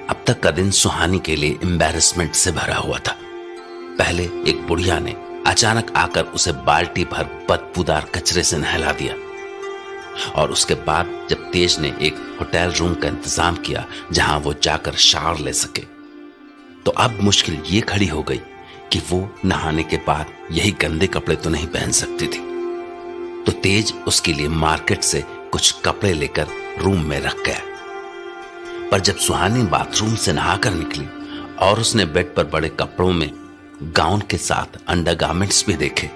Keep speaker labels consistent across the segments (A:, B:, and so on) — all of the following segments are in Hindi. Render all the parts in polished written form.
A: अब तक का दिन सुहानी के लिए एम्बैरेसमेंट से भरा हुआ था। पहले एक बुढ़िया ने अचानक आकर उसे बाल्टी भर बदबूदार कचरे से नहला दिया, और उसके बाद जब तेज ने एक होटल रूम का इंतजाम किया जहां वो जाकर शावर ले सके, तो अब मुश्किल ये खड़ी हो गई कि वो नहाने के बाद यही गंदे कपड़े तो नहीं पहन सकती थी। तो तेज उसके लिए मार्केट से कुछ कपड़े लेकर रूम में रख गया। पर जब सुहानी बाथरूम से नहाकर निकली और उसने बेड पर बड़े कपड़ों में गाउन के साथ अंडरगारमेंट्स भी देखे,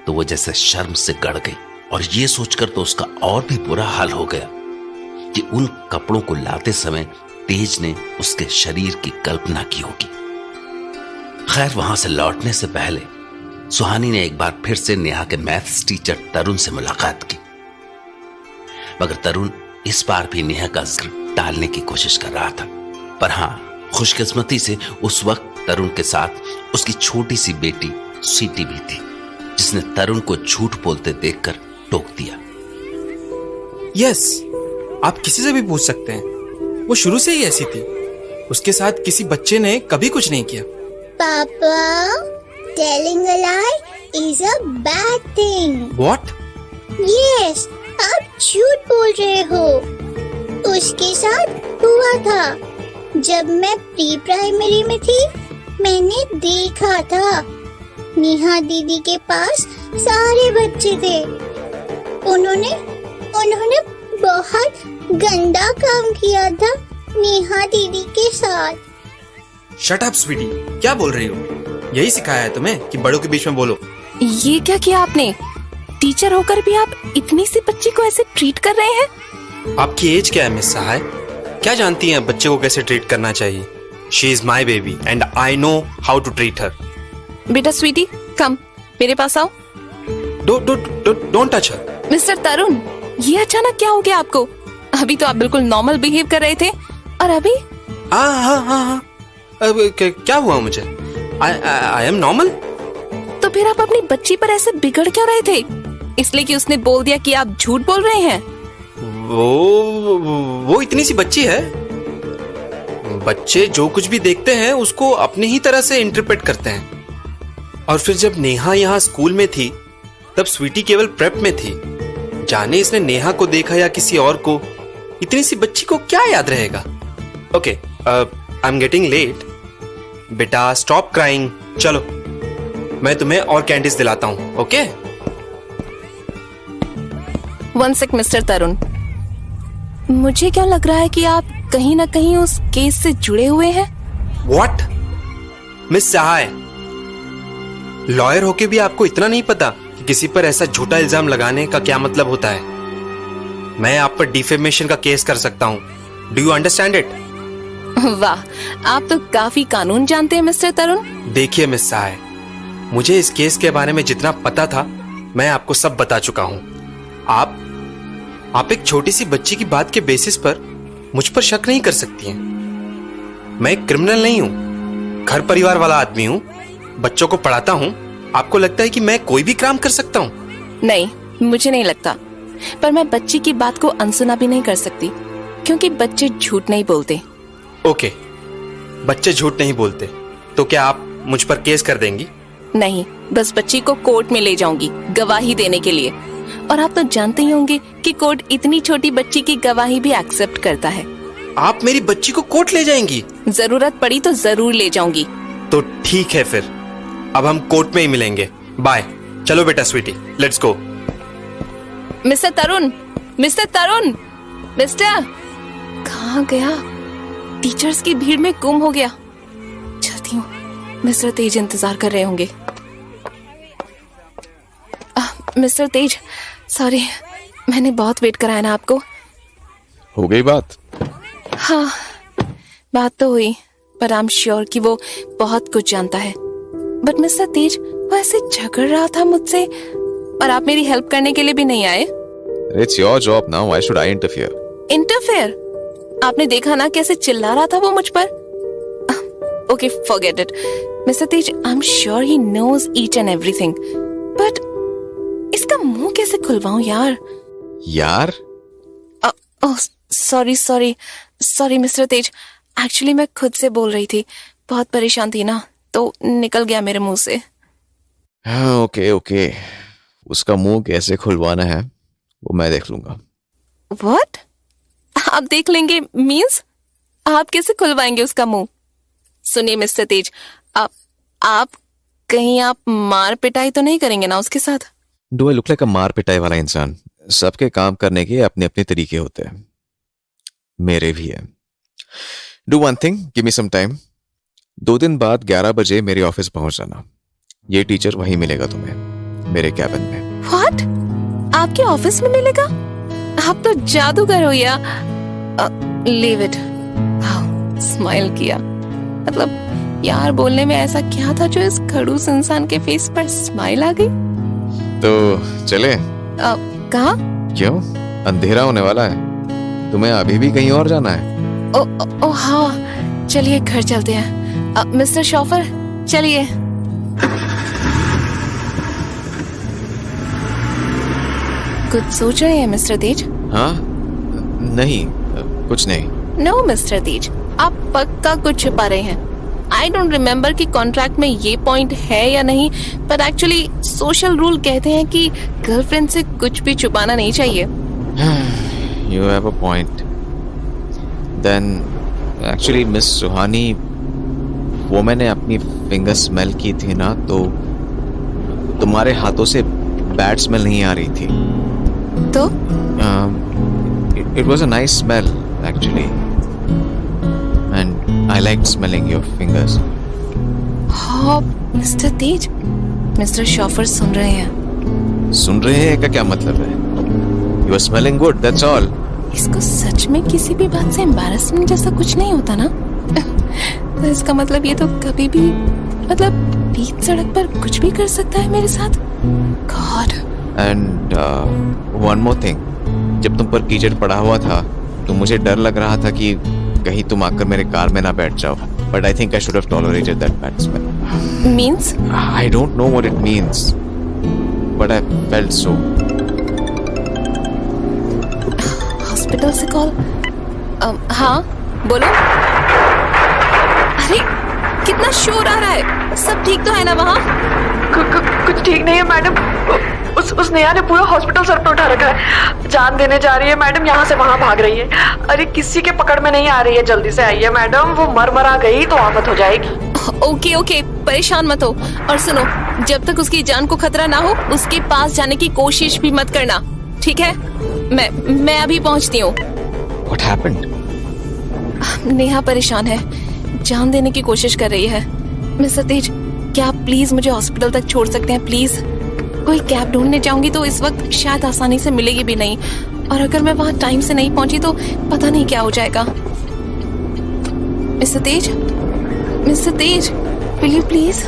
A: तो वो जैसे शर्म से गड़ गई। और ये सोचकर तो उसका और भी बुरा हाल हो गया कि उन कपड़ों को लाते समय तेज ने उसके शरीर की कल्पना की होगी। खैर, वहां से लौटने से पहले सुहानी ने एक बार फिर से नेहा के मैथ्स टीचर तरुण से मुलाकात की, मगर तरुण इस बार भी नेहा का जिक्र टालने की कोशिश कर रहा था। पर हाँ, खुशकिस्मती से उस वक्त तरुण के साथ उसकी छोटी सी बेटी स्वीटी भी थी, जिसने तरुण को झूठ बोलते देखकर टोक दिया।
B: यस, आप किसी से भी पूछ सकते हैं, वो शुरू से ही ऐसी थी। उसके साथ किसी बच्चे ने कभी कुछ नहीं किया।
C: पापा, telling a lie is a bad thing.
B: What?
C: Yes, आप झूठ बोल रहे हो। उसके साथ हुआ था। जब मैं प्री प्राइमरी में थी, मैंने देखा था। नेहा दीदी के पास सारे बच्चे थे। उन्होंने बहुत गंदा काम किया था नेहा दीदी के साथ।
B: शट अप स्वीटी, क्या बोल रही हो? यही सिखाया है तुम्हें कि बड़ों के बीच में बोलो?
D: ये क्या किया आपने? टीचर होकर भी आप इतनी सी बच्ची को ऐसे ट्रीट कर रहे हैं?
B: आपकी एज क्या है मिस सहाय? क्या जानती हैं बच्चे को कैसे ट्रीट करना चाहिए? She is my baby and I know how to treat her.
D: बेटा स्वीटी, कम मेरे पास आओ।
B: Don't touch her.
D: Mister Tarun, ये अचानक क्या हो गया आपको? अभी तो आप बिल्कुल नॉर्मल बिहेव कर रहे थे, और अभी?
B: हाँ। अब क्या हुआ मुझे? I am normal.
D: तो फिर आप अपनी बच्ची पर ऐसे बिगड़ क्यों रहे थे? इसलिए कि उसने बोल दिया कि आप झूठ बोल रहे हैं?
B: वो इतनी सी बच्ची है। बच्चे जो कुछ भी देखते हैं उसको अपनी ही तरह से इंटरप्रेट करते हैं। और फिर जब नेहा यहाँ स्कूल में थी, तब स्वीटी केवल प्रेप में थी। जाने इसने नेहा को देखा या किसी और को, इतनी सी बच्ची को क्या याद रहेगा? Okay, I am getting late. बेटा स्टॉप क्राइंग, चलो मैं तुम्हें और कैंडीज दिलाता हूँ। Okay?
D: One sec mister Tarun, मुझे क्या लग रहा है कि आप कहीं ना कहीं उस केस से जुड़े हुए हैं।
B: व्हाट? मिस सहाय, लॉयर होके भी आपको इतना नहीं पता कि किसी पर ऐसा झूठा इल्जाम लगाने का क्या मतलब होता है? मैं आप पर डिफेमेशन का केस कर सकता हूँ। Do you understand it?
D: वाह, आप तो काफी कानून जानते हैं मिस्टर तरुण।
B: देखिए मिस सहाय, मुझे इस केस के बारे में जितना पता था मैं आपको सब बता चुका हूँ। आप एक छोटी सी बच्ची की बात के बेसिस पर मुझ पर शक नहीं कर सकती हैं। मैं एक क्रिमिनल नहीं हूँ, घर परिवार वाला आदमी हूँ, बच्चों को पढ़ाता हूँ। आपको लगता है कि मैं कोई भी काम कर सकता हूँ?
D: नहीं, मुझे नहीं लगता। पर मैं बच्ची की बात को अनसुना भी नहीं कर सकती, क्योंकि बच्चे झूठ नहीं बोलते।
B: ओके, बच्चे झूठ नहीं बोलते, तो क्या आप मुझ पर केस कर देंगी?
D: नहीं, बस बच्ची को कोर्ट में ले जाऊंगी गवाही देने के लिए। और आप तो जानते ही होंगे कि कोर्ट इतनी छोटी बच्ची की गवाही भी एक्सेप्ट करता है।
B: आप मेरी बच्ची को कोर्ट ले जाएंगी?
D: जरूरत पड़ी तो जरूर ले जाऊंगी।
B: तो ठीक है, फिर अब हम कोर्ट में ही मिलेंगे। बाय। चलो बेटा sweetie, let's go.
D: Mister Tarun, mister Tarun, mister, कहाँ गया? टीचर्स की भीड़ में गुम हो गया। चलती हूँ, मिस्टर तेज इंतजार कर रहे होंगे। मिस्टर तेज, सॉरी, मैंने बहुत वेट कराया ना आपको।
E: हो गई बात?
D: हाँ, बात तो हुई, पर आई एम श्योर कि वो बहुत कुछ जानता है। बट मिस्टर तेज, वो ऐसे झगड़ रहा था मुझसे, और आप मेरी हेल्प करने के लिए भी नहीं आए।
E: It's your job now. Why should I interfere?
D: Interfere? आपने देखा ना कैसे चिल्ला रहा था वो मुझ पर। Okay, forget it. Mister Tej, I am sure he knows each and everything, but इसका मुंह कैसे खुलवाऊं यार?
E: यार?
D: Oh, sorry mister Tej, actually मैं खुद से बोल रही थी, बहुत परेशान थी ना, तो निकल गया मेरे मुंह से।
E: हाँ ओके ओके, उसका मुंह कैसे खुलवाना है वो मैं देख लूंगा।
D: व्हाट? आप देख लेंगे मींस आप कैसे खुलवाएंगे उसका मुंह? सुनिए मिस्टर तेज, आप कहीं आप मार पिटाई तो नहीं करेंगे ना उसके साथ?
E: डू आई लुक लाइक अ मार पिटाई वाला इंसान? सबके काम करने के अपने अपने तरीके होते हैं, मेरे भी है। Do one thing, give me some time. 2 दिन बाद 11 बजे मेरे ऑफिस पहुंच जाना। ये टीचर वहीं मिलेगा तुम्हें, मेरे कैबिन में।
D: व्हाट? आपके ऑफिस में मिलेगा? आप तो जादूगर हो या। Leave it. स्माइल किया, मतलब यार बोलने में ऐसा क्या था जो इस खड़ूस इंसान के फेस पर स्माइल आ गई?
E: तो चले?
D: कहाँ?
E: क्यों, अंधेरा होने वाला है, तुम्हें अभी भी कहीं और जाना है?
D: ओ हाँ, चलिए घर चलते हैं। मिस्टर शॉफर चलिए। कुछ सोच रहे हैं मिस्टर तेज?
E: हाँ नहीं, कुछ नहीं।
D: नो मिस्टर तेज, आप पक्का कुछ छुपा रहे हैं। आई डोंट रिमेम्बर कि कॉन्ट्रैक्ट में ये पॉइंट है या नहीं, पर एक्चुअली सोशल रूल कहते हैं कि गर्लफ्रेंड से कुछ भी छुपाना नहीं चाहिए।
E: You have a point. Then actually miss Suhani, वो मैंने अपनी फिंगर स्मेल की थी ना, तो तुम्हारे हाथों से बैड स्मेल नहीं आ रही थी।
D: तो
E: it was a nice smell actually, and I liked smelling your fingers.
D: हाँ मिस्टर तेज, मिस्टर शॉफर सुन रहे हैं।
E: सुन रहे हैं का क्या मतलब है? You are smelling good, that's all.
D: इसको सच में किसी भी बात से एम्बैरेसमेंट जैसा कुछ नहीं होता ना? तो इसका मतलब ये तो कभी भी, मतलब बीच सड़क पर कुछ भी कर सकता है मेरे साथ। God.
E: And one more thing, जब तुम पर कीचड़ पड़ा हुआ था तो मुझे डर लग रहा था कि कहीं तुम आकर मेरे कार में ना बैठ जाओ, but I think I should have tolerated that bad smell.
D: Means?
E: I don't know what it means, but I felt so.
D: Hospital से कॉल? हाँ बोलो। अरे कितना शोर आ रहा है, सब ठीक तो है ना वहाँ?
F: कुछ ठीक नहीं है मैडम, उस नेहा ने पूरा हॉस्पिटल सर पे उठा रखा है, जान देने जा रही है मैडम, यहाँ से वहाँ भाग रही है। अरे किसी के पकड़ में नहीं आ रही है, जल्दी से आइए मैडम, वो मरा गई तो आफत हो जाएगी।
D: ओके परेशान मत हो, और सुनो, जब तक उसकी जान को खतरा ना हो उसके पास जाने की कोशिश भी मत करना, ठीक है? मैं अभी पहुंचती हूँ।
E: What happened?
D: नेहा परेशान है, जान देने की कोशिश कर रही है। मिस्टर तेज, क्या आप प्लीज मुझे हॉस्पिटल तक छोड़ सकते हैं प्लीज? कोई कैब ढूंढने जाऊंगी तो इस वक्त शायद आसानी से मिलेगी भी नहीं, और अगर मैं वहां टाइम से नहीं पहुंची तो पता नहीं क्या हो जाएगा। Mister Tej, will you please?